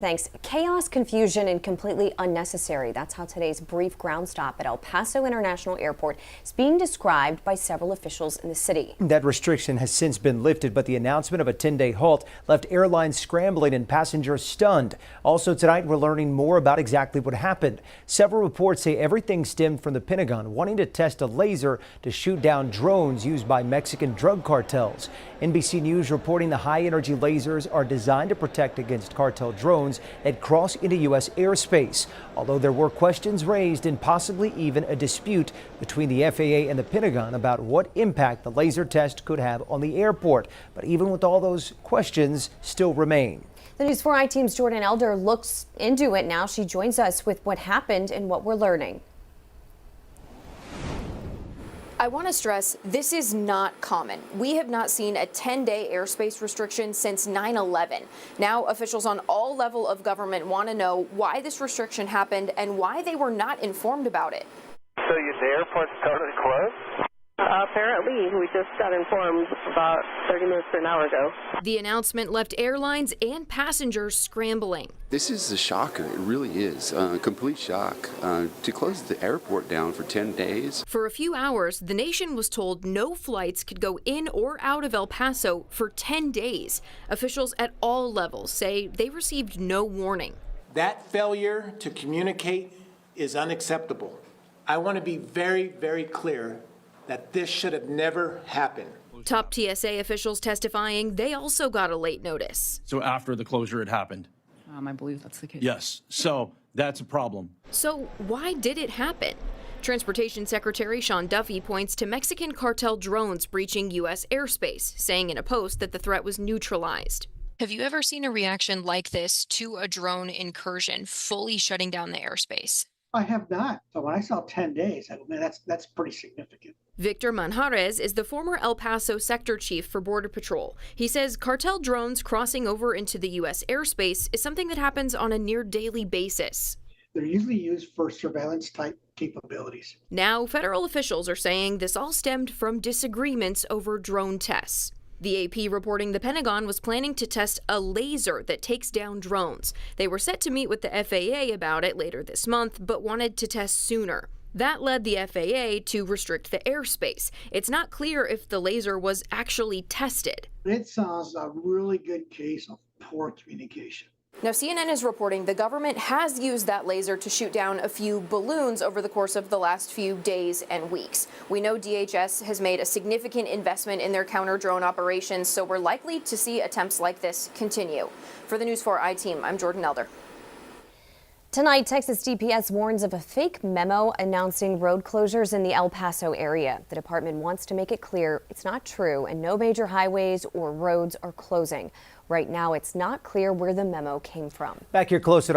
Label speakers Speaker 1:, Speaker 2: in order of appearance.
Speaker 1: Thanks. Chaos, confusion, and completely unnecessary. That's how today's brief ground stop at El Paso International Airport is being described by several officials in the city.
Speaker 2: That restriction has since been lifted, but the announcement of a 10-day halt left airlines scrambling and passengers stunned. Also tonight, we're learning more about exactly what happened. Several reports say everything stemmed from the Pentagon wanting to test a laser to shoot down drones used by Mexican drug cartels. NBC News reporting the high-energy lasers are designed to protect against cartel drones that cross into U.S. airspace. Although there were questions raised and possibly even a dispute between the FAA and the Pentagon about what impact the laser test could have on the airport. But even with all those questions still remain.
Speaker 1: The News 4 I-Team's Jordan Elder looks into it now. She joins us with what happened and what we're learning.
Speaker 3: I want to stress this is not common. We have not seen a 10-day airspace restriction since 9/11. Now officials on all levels of government want to know why this restriction happened and why they were not informed about it.
Speaker 4: So the airport's totally closed?
Speaker 5: Apparently, we just got informed about 30 minutes to an hour ago.
Speaker 3: The announcement left airlines and passengers scrambling.
Speaker 6: This is a shocker. It really is a complete shock to close the airport down for 10 days.
Speaker 3: For a few hours, the nation was told no flights could go in or out of El Paso for 10 days. Officials at all levels say they received no warning.
Speaker 7: That failure to communicate is unacceptable. I want to be very, very clear that this should have never happened.
Speaker 3: Top TSA officials testifying they also got a late notice.
Speaker 8: So after the closure had happened?
Speaker 9: I believe that's the case.
Speaker 8: Yes. So that's a problem.
Speaker 3: So why did it happen? Transportation Secretary Sean Duffy points to Mexican cartel drones breaching U.S. airspace, saying in a post that the threat was neutralized.
Speaker 10: Have you ever seen a reaction like this to a drone incursion fully shutting down the airspace?
Speaker 11: I have not. So when I saw 10 days, I mean, that's pretty significant.
Speaker 3: Victor Manjarres is the former El Paso sector chief for Border Patrol. He says cartel drones crossing over into the U.S. airspace is something that happens on a near daily basis.
Speaker 11: They're usually used for surveillance type capabilities.
Speaker 3: Now, federal officials are saying this all stemmed from disagreements over drone tests. The AP reporting the Pentagon was planning to test a laser that takes down drones. They were set to meet with the FAA about it later this month, but wanted to test sooner. That led the FAA to restrict the airspace. It's not clear if the laser was actually tested.
Speaker 11: It sounds a really good case of poor communication.
Speaker 3: Now, CNN is reporting the government has used that laser to shoot down a few balloons over the course of the last few days and weeks. We know DHS has made a significant investment in their counter-drone operations, so we're likely to see attempts like this continue. For the News 4 I-Team, I'm Jordan Elder.
Speaker 1: Tonight, Texas DPS warns of a fake memo announcing road closures in the El Paso area. The department wants to make it clear it's not true and no major highways or roads are closing. Right now, it's not clear where the memo came from.
Speaker 2: Back here closer to